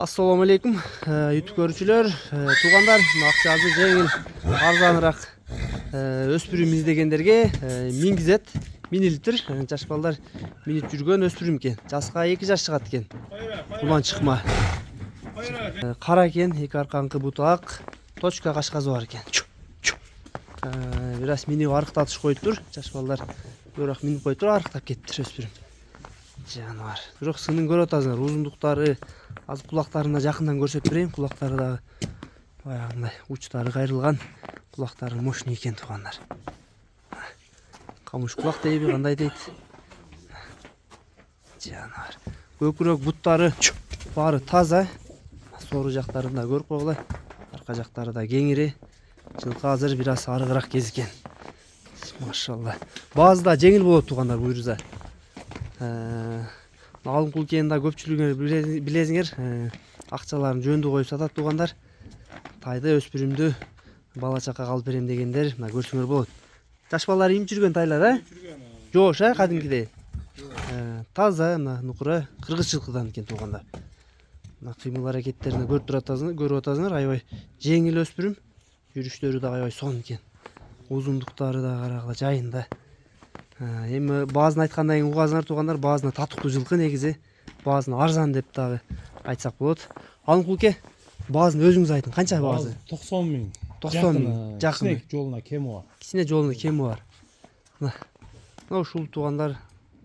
Assalamu alaikum YouTube көрүүчүлөр, туугандар, акчасы жеңил, арзаныраак өспүрүм издегендерге мингизет, минилиптир. Жаш балдар минип жүргөн өспүрүм экен. Жаска 2 жаш чыгат экен. Улан чыкма. Кара экен, эки арканкы бутак, точка кашказы бар экен. Бираз минип арыктатыш коюптур. Жаш балдар бирок минип коюптур, арыктап кеттир өспүрүм. Жаныбар. Бирок сынын көрүп атасыңар, узундуктары, азыр кулактарына жакындан көрсөтүп берейин. Кулактары да баягындай учтары кайрылган, кулактары мощный экен туугандар. Камыш кулак дейби, кандай дейт? Жаныбар. Көкүрөк буттары баары таза. Сору жактарында көрүп койгула. Арка жактары да кеңири. Жылкы азыр бираз арыгыраак кезген. Машалла. Баазы да жеңил болот туугандар буйруза. Алымкул кенда көпчүлүгүңөр билесиңер, акчаларын жөндү коюп сатат туугандар. Тайды өспүрүмдү бала чакага алып берем дегендер, мына көрсөңөр болот. Жаш балдар имип жүргөн тайлар, Жоош, кадимкидей. Таза, мына нукура кыргыз жылкыдан экен туугандар. Мына кыймыл аракеттерин көрүп атасыңар, аябай жеңил өспүрүм. Жүрүштөрү да аябай сонун экен. Узундуктары да карагыла жайында. Эми баазын айткандан кийин угасыңар туугандар, баазына татыктуу жылкы негизи. Баазына арзан деп дагы айтсак болот. Алымкулке, баазын өзүңүз айтың, канча баазы? 90 миң. 90 миң. Жакын. Кичине жолуна кеми бар. Кичине жолуна кеми бар. Мына ушул туугандар,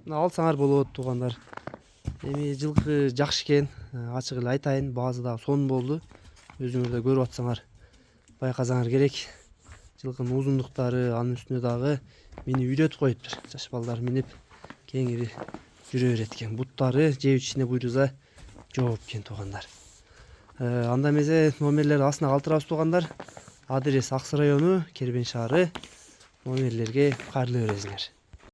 алсаңар болот туугандар. Эми жылкы жакшы экен, ачык эле айтайын, баазы дагы сонун болду. Өзүңөр да көрүп атсаңар, байкасаңар керек. Жылкынын узундуктары, анын үстүнө дагы мени үйрөтүп коюптур. Жаш балдар минип кеңири жүрө берет экен. Буттары жеп ичине буйруза жооп экен туугандар. Анда эмесе номерлерди астына калтырабыз туугандар. Адрес Аксы району, Кербен шаары. Номерлерге кайрыла бересиңер.